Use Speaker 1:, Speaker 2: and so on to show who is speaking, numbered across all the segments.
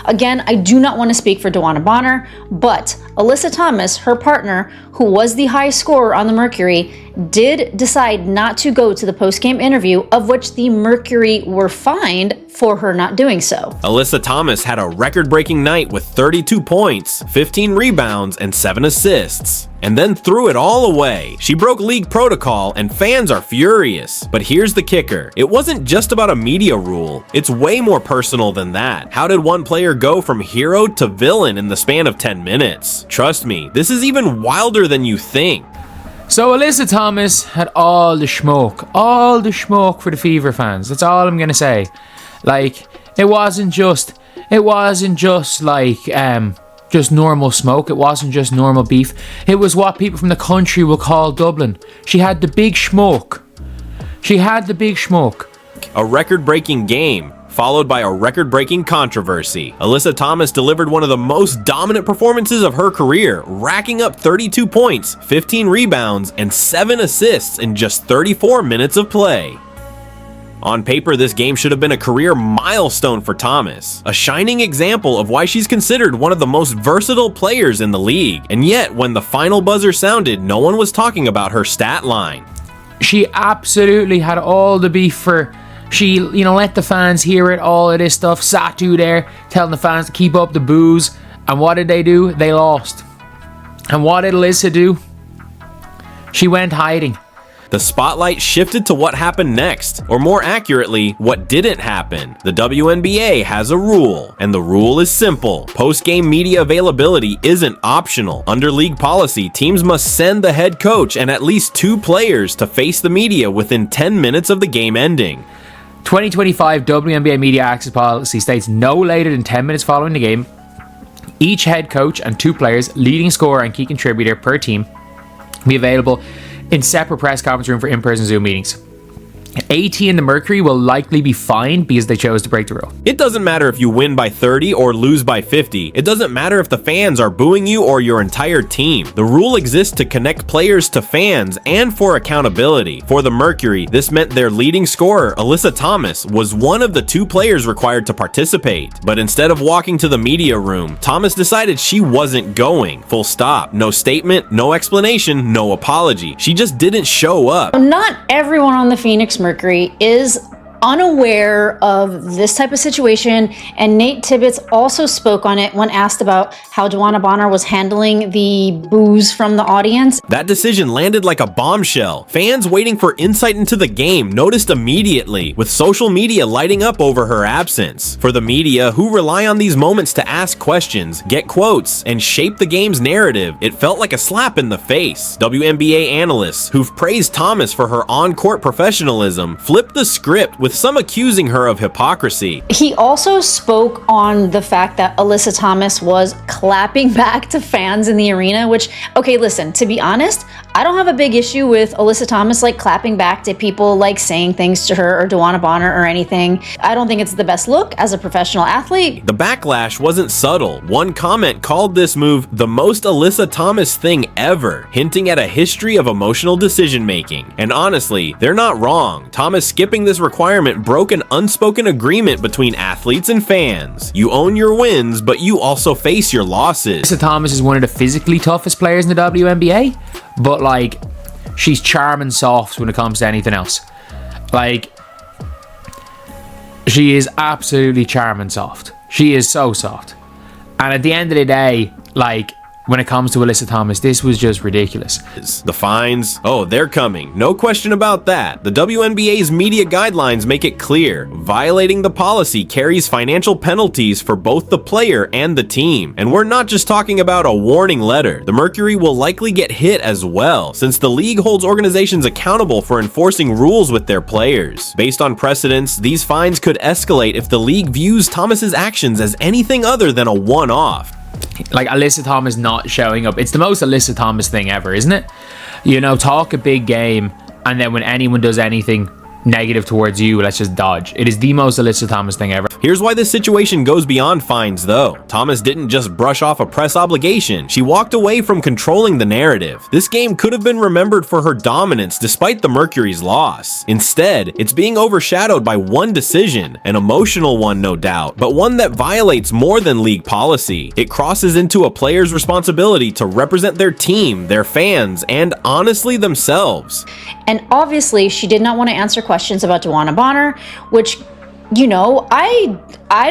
Speaker 1: Again, I do not want to speak for DeWanna Bonner, but Alyssa Thomas, her partner, who was the high scorer on the Mercury, did decide not to go to the post-game interview, of which the Mercury were fined for her not doing so.
Speaker 2: Alyssa Thomas had a record-breaking night with 32 points, 15 rebounds, and 7 assists. And then threw it all away. She broke league protocol and fans are furious. But here's the kicker. It wasn't just about a media rule. It's way more personal than that. How did one player go from hero to villain in the span of 10 minutes? Trust me, this is even wilder than you think.
Speaker 3: So Alyssa Thomas had all the smoke for the Fever fans. That's all I'm gonna say. Like, it wasn't just like just normal smoke. It wasn't just normal beef. It was what people from the country will call Dublin. She had the big smoke.
Speaker 2: A record-breaking game, followed by a record-breaking controversy. Alyssa Thomas delivered one of the most dominant performances of her career, racking up 32 points, 15 rebounds, and 7 assists in just 34 minutes of play. On paper, this game should have been a career milestone for Thomas, a shining example of why she's considered one of the most versatile players in the league. And yet, when the final buzzer sounded, no one was talking about her stat line.
Speaker 3: She absolutely had all the beef for... She, let the fans hear it, all of this stuff. Satu there, telling the fans to keep up the booze. And what did they do? They lost. And what did Alyssa do? She went hiding.
Speaker 2: The spotlight shifted to what happened next, or more accurately, what didn't happen. The WNBA has a rule, and the rule is simple. Post-game media availability isn't optional. Under league policy, teams must send the head coach and at least 2 players to face the media within 10 minutes of the game ending.
Speaker 3: 2025 WNBA media access policy states no later than 10 minutes following the game, each head coach and 2 players, leading scorer and key contributor per team, be available in separate press conference room for in-person Zoom meetings. AT and the Mercury will likely be fined because they chose to break the rule.
Speaker 2: It doesn't matter if you win by 30 or lose by 50. It doesn't matter if the fans are booing you or your entire team. The rule exists to connect players to fans and for accountability. For the Mercury, this meant their leading scorer, Alyssa Thomas, was one of the 2 players required to participate. But instead of walking to the media room, Thomas decided she wasn't going. Full stop. No statement, no explanation, no apology. She just didn't show up.
Speaker 1: Not everyone on the Phoenix Mercury is unaware of this type of situation, and Nate Tibbetts also spoke on it when asked about how DeWanna Bonner was handling the boos from the audience.
Speaker 2: That decision landed like a bombshell. Fans waiting for insight into the game noticed immediately, with social media lighting up over her absence. For the media, who rely on these moments to ask questions, get quotes, and shape the game's narrative, it felt like a slap in the face. WNBA analysts, who've praised Thomas for her on-court professionalism, flipped the script with some accusing her of hypocrisy.
Speaker 1: He also spoke on the fact that Alyssa Thomas was clapping back to fans in the arena, which, okay, listen, to be honest, I don't have a big issue with Alyssa Thomas like clapping back to people, like saying things to her or DeWanna Bonner or anything. I don't think it's the best look as a professional athlete.
Speaker 2: The backlash wasn't subtle. One comment called this move the most Alyssa Thomas thing ever, hinting at a history of emotional decision making. And honestly, they're not wrong. Thomas skipping this requirement broke an unspoken agreement between athletes and fans. You own your wins, but you also face your losses.
Speaker 3: Alyssa Thomas is one of the physically toughest players in the WNBA, but like, she's charm and soft when it comes to anything else. Like, she is absolutely charm and soft. She is so soft. And at the end of the day, like, when it comes to Alyssa Thomas, this was just ridiculous.
Speaker 2: The fines, oh, they're coming. No question about that. The WNBA's media guidelines make it clear. Violating the policy carries financial penalties for both the player and the team. And we're not just talking about a warning letter. The Mercury will likely get hit as well, since the league holds organizations accountable for enforcing rules with their players. Based on precedents, these fines could escalate if the league views Thomas's actions as anything other than a one-off.
Speaker 3: Like, Alyssa Thomas not showing up, it's the most Alyssa Thomas thing ever, isn't it? Talk a big game, and then when anyone does anything, negative towards you, let's just dodge. It is the most Alyssa Thomas thing ever.
Speaker 2: Here's why this situation goes beyond fines though. Thomas didn't just brush off a press obligation, she walked away from controlling the narrative. This game could have been remembered for her dominance despite the Mercury's loss. Instead, it's being overshadowed by one decision, an emotional one no doubt, but one that violates more than league policy. It crosses into a player's responsibility to represent their team, their fans, and honestly themselves.
Speaker 1: And obviously, she did not want to answer questions about DeWanna Bonner, which, you know, I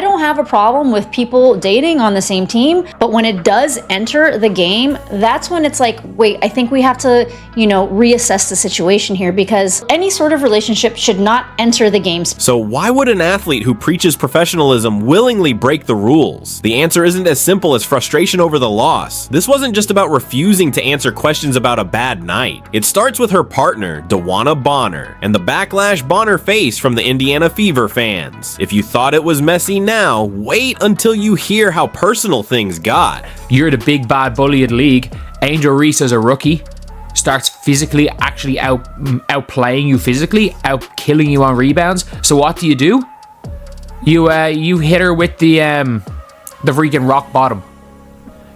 Speaker 1: don't have a problem with people dating on the same team, but when it does enter the game, that's when it's like, wait, I think we have to, you know, reassess the situation here, because any sort of relationship should not enter the game.
Speaker 2: So why would an athlete who preaches professionalism willingly break the rules? The answer isn't as simple as frustration over the loss. This wasn't just about refusing to answer questions about a bad night. It starts with her partner, DeWanna Bonner, and the backlash Bonner faced from the Indiana Fever fans. If you thought it was messy now, wait until you hear how personal things got.
Speaker 3: You're the big bad bully of the league. Angel Reese as a rookie starts physically actually outplaying you physically, out killing you on rebounds. So what do? You hit her with the freaking rock bottom.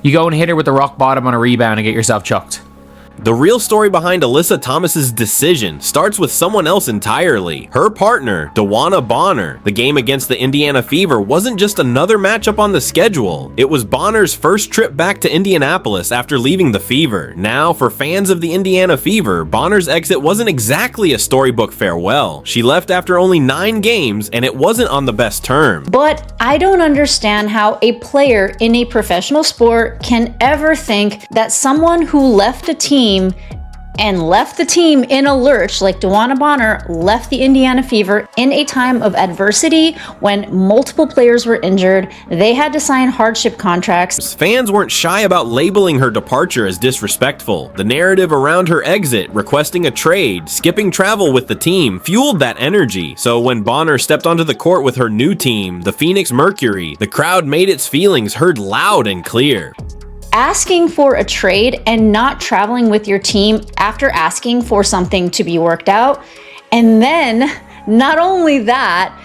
Speaker 3: You go and hit her with the rock bottom on a rebound and get yourself chucked.
Speaker 2: The real story behind Alyssa Thomas's decision starts with someone else entirely. Her partner, DeWanna Bonner. The game against the Indiana Fever wasn't just another matchup on the schedule. It was Bonner's first trip back to Indianapolis after leaving the Fever. Now, for fans of the Indiana Fever, Bonner's exit wasn't exactly a storybook farewell. She left after only 9 games, and it wasn't on the best terms.
Speaker 1: But I don't understand how a player in a professional sport can ever think that someone who left a team and left the team in a lurch, like DeWanna Bonner left the Indiana Fever in a time of adversity when multiple players were injured. They had to sign hardship contracts.
Speaker 2: Fans weren't shy about labeling her departure as disrespectful. The narrative around her exit, requesting a trade, skipping travel with the team, fueled that energy. So when Bonner stepped onto the court with her new team, the Phoenix Mercury, the crowd made its feelings heard loud and clear.
Speaker 1: Asking for a trade and not traveling with your team after asking for something to be worked out. And then, not only that,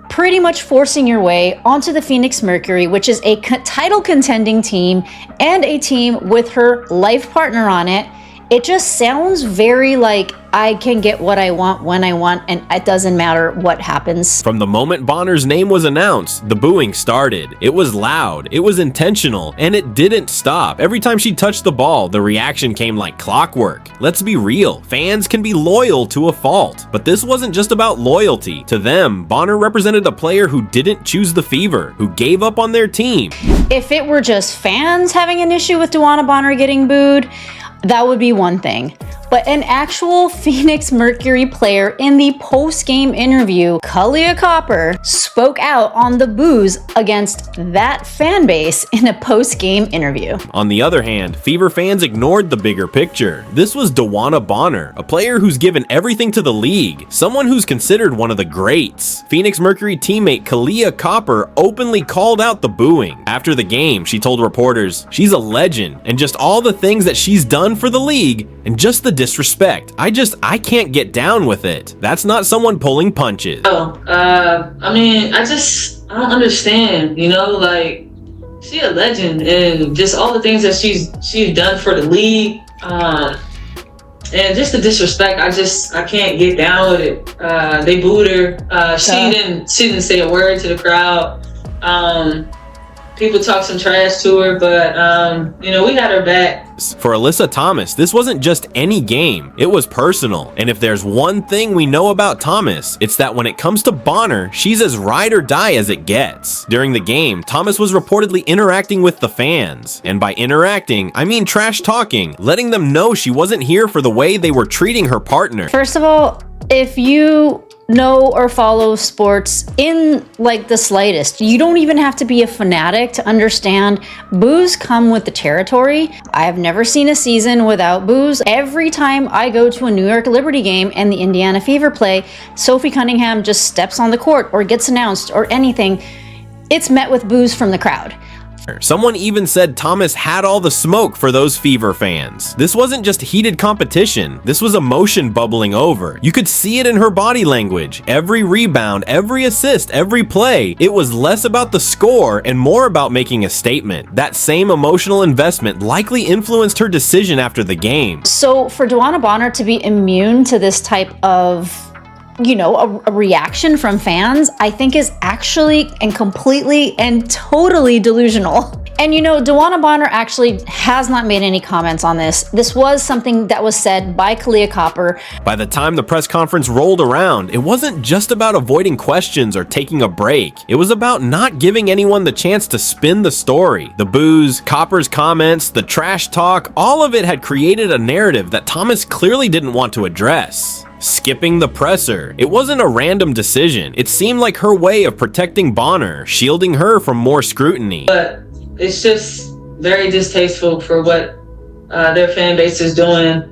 Speaker 1: pretty much forcing your way onto the Phoenix Mercury, which is a title contending team and a team with her life partner on it. It just sounds very like I can get what I want when I want, and it doesn't matter what happens.
Speaker 2: From the moment Bonner's name was announced, the booing started. It was loud, it was intentional, and it didn't stop. Every time she touched the ball, the reaction came like clockwork. Let's be real, fans can be loyal to a fault, but this wasn't just about loyalty. To them, Bonner represented a player who didn't choose the Fever, who gave up on their team.
Speaker 1: If it were just fans having an issue with DeWanna Bonner getting booed, that would be one thing. But an actual Phoenix Mercury player in the post-game interview, Kalia Copper, spoke out on the boos against that fan base in a post-game interview.
Speaker 2: On the other hand, Fever fans ignored the bigger picture. This was DeWanna Bonner, a player who's given everything to the league, someone who's considered one of the greats. Phoenix Mercury teammate Kalia Copper openly called out the booing. After the game, she told reporters, "She's a legend, and just all the things that she's done for the league, and just the disrespect. I can't get down with it. That's not someone pulling punches."
Speaker 4: I don't understand, you know, like, she's a legend, and just all the things that she's done for the league, and just the disrespect, I can't get down with it. They booed her. She didn't say a word to the crowd. People talk some trash to her, but, we had her back.
Speaker 2: For Alyssa Thomas, this wasn't just any game, it was personal. And if there's one thing we know about Thomas, it's that when it comes to Bonner, she's as ride or die as it gets. During the game, Thomas was reportedly interacting with the fans. And by interacting, I mean trash talking, letting them know she wasn't here for the way they were treating her partner.
Speaker 1: First of all, if you know or follow sports in like the slightest, you don't even have to be a fanatic to understand boos come with the territory. I have never seen a season without boos. Every time I go to a New York Liberty game and the Indiana Fever play, Sophie Cunningham just steps on the court or gets announced or anything, it's met with boos from the crowd.
Speaker 2: Someone even said Thomas had all the smoke for those Fever fans. This wasn't just heated competition, this was emotion bubbling over. You could see it in her body language. Every rebound, every assist, every play, it was less about the score and more about making a statement. That same emotional investment likely influenced her decision after the game.
Speaker 1: So for DeWanna Bonner to be immune to this type of, a reaction from fans, I think is actually and completely and totally delusional. And DeWanna Bonner actually has not made any comments on this. This was something that was said by Kalia Copper.
Speaker 2: By the time the press conference rolled around, it wasn't just about avoiding questions or taking a break. It was about not giving anyone the chance to spin the story. The boos, Copper's comments, the trash talk, all of it had created a narrative that Thomas clearly didn't want to address. Skipping the presser. It wasn't a random decision. It seemed like her way of protecting Bonner, shielding her from more scrutiny.
Speaker 4: But it's just very distasteful for what their fan base is doing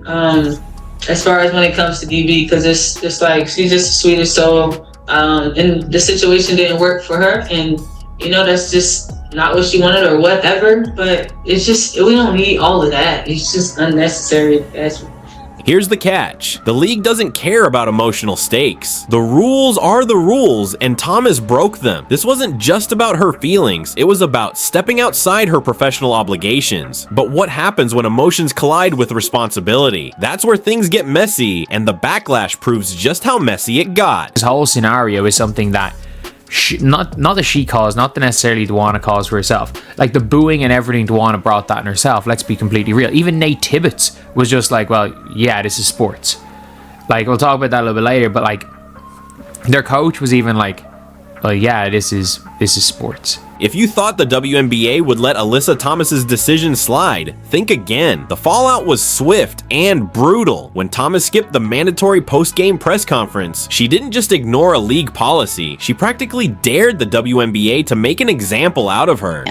Speaker 4: as far as when it comes to DB, because it's just like she's just the sweetest soul, and the situation didn't work for her, and that's just not what she wanted or whatever. But it's just, we don't need all of that. It's just unnecessary.
Speaker 2: Here's the catch. The league doesn't care about emotional stakes. The rules are the rules, and Thomas broke them. This wasn't just about her feelings, it was about stepping outside her professional obligations. But what happens when emotions collide with responsibility? That's where things get messy, and the backlash proves just how messy it got.
Speaker 3: This whole scenario is something that not that she caused, not that necessarily DeWanna caused for herself. Like the booing and everything, DeWanna brought that in herself. Let's be completely real. Even Nate Tibbetts was just like, well, yeah, this is sports. Like, we'll talk about that a little bit later, but like their coach was even like, well, yeah, this is sports.
Speaker 2: If you thought the WNBA would let Alyssa Thomas's decision slide, think again. The fallout was swift and brutal. When Thomas skipped the mandatory post-game press conference, she didn't just ignore a league policy, she practically dared the WNBA to make an example out of her.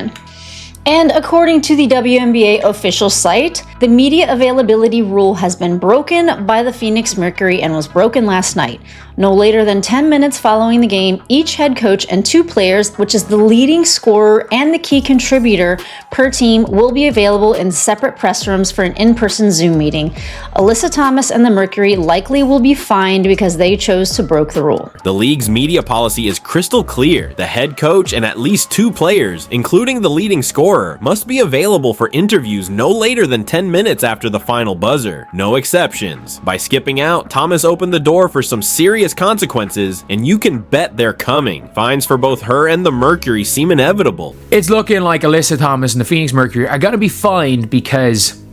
Speaker 1: And according to the WNBA official site, the media availability rule has been broken by the Phoenix Mercury and was broken last night. No later than 10 minutes following the game, each head coach and 2 players, which is the leading scorer and the key contributor per team, will be available in separate press rooms for an in-person Zoom meeting. Alyssa Thomas and the Mercury likely will be fined because they chose to break the rule.
Speaker 2: The league's media policy is crystal clear. The head coach and at least 2 players, including the leading scorer, must be available for interviews no later than 10 minutes after the final buzzer. No exceptions. By skipping out, Thomas opened the door for some serious consequences, and you can bet they're coming. Fines for both her and the Mercury seem inevitable.
Speaker 3: It's looking like Alyssa Thomas and the Phoenix Mercury are gonna be fined because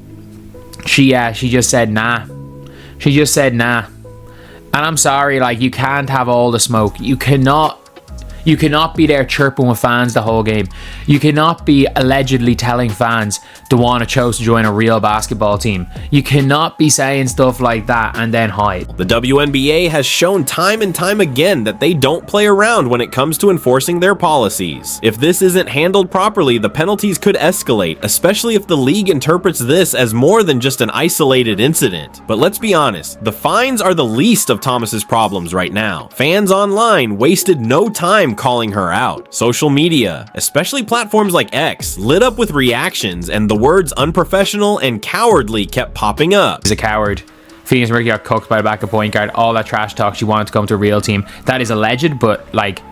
Speaker 3: she just said nah. She just said nah. And I'm sorry, like, you can't have all the smoke. You cannot be there chirping with fans the whole game. You cannot be allegedly telling fans DeWanna chose to join a real basketball team. You cannot be saying stuff like that and then hide.
Speaker 2: The WNBA has shown time and time again that they don't play around when it comes to enforcing their policies. If this isn't handled properly, the penalties could escalate, especially if the league interprets this as more than just an isolated incident. But let's be honest, the fines are the least of Thomas's problems right now. Fans online wasted no time calling her out. Social media, especially platforms like X, lit up with reactions, and the words unprofessional and cowardly kept popping up.
Speaker 3: He's a coward. Phoenix Mercury got cooked by a backup point guard. All that trash talk, she wanted to come to a real team. That is alleged, but like,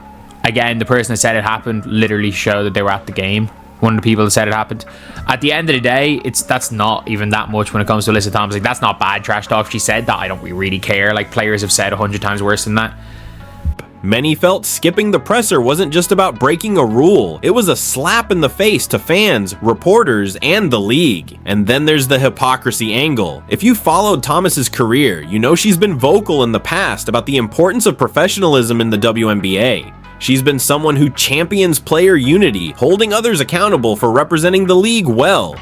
Speaker 3: again, the person that said it happened literally showed that they were at the game. One of the people that said it happened. At the end of the day, that's not even that much when it comes to Alyssa Thomas. Like, that's not bad trash talk. If she said that, I don't really care. Like, players have said 100 times worse than that.
Speaker 2: Many felt skipping the presser wasn't just about breaking a rule, it was a slap in the face to fans, reporters, and the league. And then there's the hypocrisy angle. If you followed Thomas's career, you know she's been vocal in the past about the importance of professionalism in the WNBA. She's been someone who champions player unity, holding others accountable for representing the league well.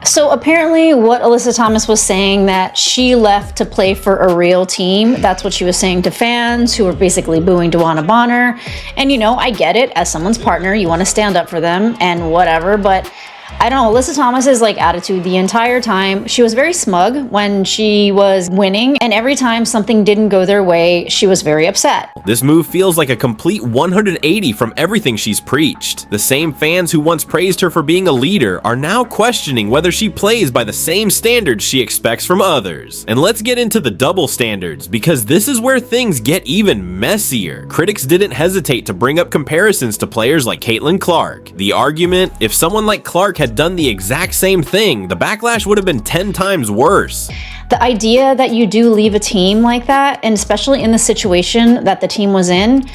Speaker 1: So apparently what Alyssa Thomas was saying, that she left to play for a real team, that's what she was saying to fans who were basically booing DeWanna Bonner. And I get it, as someone's partner, you want to stand up for them and whatever, but I don't know, Alyssa Thomas's like attitude the entire time, she was very smug when she was winning, and every time something didn't go their way, she was very upset.
Speaker 2: This move feels like a complete 180 from everything she's preached. The same fans who once praised her for being a leader are now questioning whether she plays by the same standards she expects from others. And let's get into the double standards, because this is where things get even messier. Critics didn't hesitate to bring up comparisons to players like Caitlin Clark. The argument, if someone like Clark had done the exact same thing, the backlash would have been 10 times worse.
Speaker 1: The idea that you do leave a team like that, and especially in the situation that the team was in,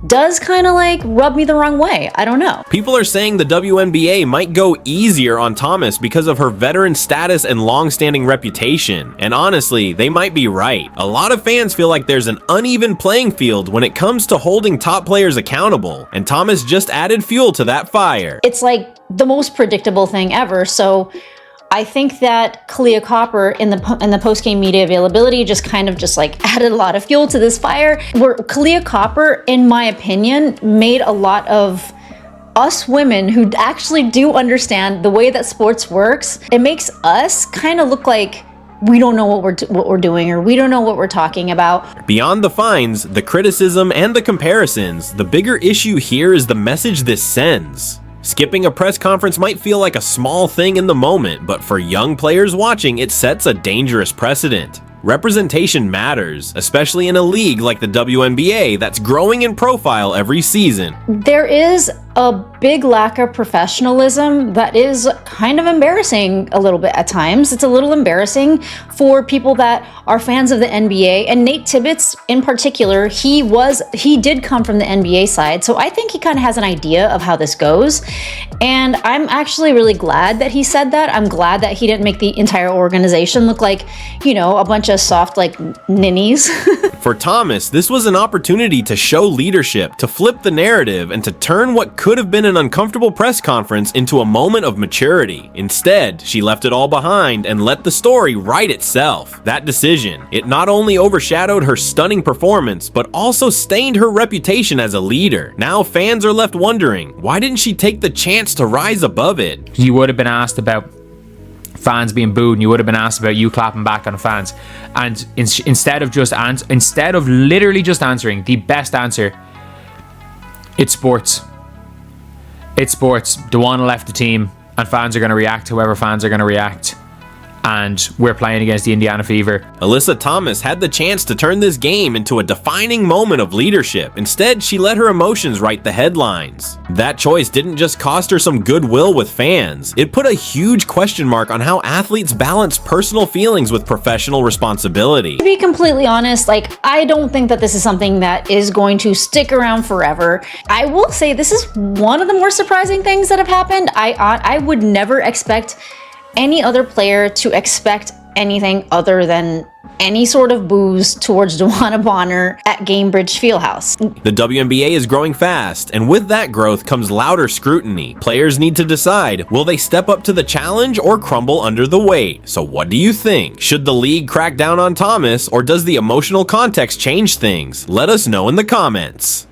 Speaker 1: does kind of like rub me the wrong way. I don't know.
Speaker 2: People are saying the WNBA might go easier on Thomas because of her veteran status and long-standing reputation. And honestly, they might be right. A lot of fans feel like there's an uneven playing field when it comes to holding top players accountable, and Thomas just added fuel to that fire.
Speaker 1: It's like the most predictable thing ever. So I think that Kalia Copper in the post-game media availability just kind of just like added a lot of fuel to this fire, where Kalia Copper, in my opinion, made a lot of us women who actually do understand the way that sports works, it makes us kind of look like we don't know what we're doing, or we don't know what we're talking about.
Speaker 2: Beyond the fines, the criticism, and the comparisons, the bigger issue here is the message this sends. Skipping a press conference might feel like a small thing in the moment, but for young players watching, it sets a dangerous precedent. Representation matters, especially in a league like the WNBA that's growing in profile every season.
Speaker 1: There is a big lack of professionalism that is kind of embarrassing a little bit at times. It's a little embarrassing for people that are fans of the NBA, and Nate Tibbetts in particular, he did come from the NBA side, so I think he kind of has an idea of how this goes, and I'm actually really glad that he said that. I'm glad that he didn't make the entire organization look like, you know, a bunch of soft like ninnies.
Speaker 2: For Thomas, this was an opportunity to show leadership, to flip the narrative, and to turn what could have been an uncomfortable press conference into a moment of maturity. Instead, she left it all behind and let the story write itself. That decision, it not only overshadowed her stunning performance, but also stained her reputation as a leader. Now fans are left wondering, why didn't she take the chance to rise above it?
Speaker 3: You would have been asked about fans being booed, and you would have been asked about you clapping back on fans, and instead of literally just answering, the best answer, it's sports. It's sports. Dewana left the team, and fans are going to react however fans are going to react. And we're playing against the Indiana Fever.
Speaker 2: Alyssa Thomas had the chance to turn this game into a defining moment of leadership. Instead, she let her emotions write the headlines. That choice didn't just cost her some goodwill with fans. It put a huge question mark on how athletes balance personal feelings with professional responsibility.
Speaker 1: To be completely honest, like, I don't think that this is something that is going to stick around forever. I will say this is one of the more surprising things that have happened. I would never expect any other player to expect anything other than any sort of boos towards Dewana Bonner at Gamebridge Fieldhouse.
Speaker 2: The WNBA is growing fast, and with that growth comes louder scrutiny. Players need to decide, will they step up to the challenge or crumble under the weight? So what do you think? Should the league crack down on Thomas, or does the emotional context change things? Let us know in the comments.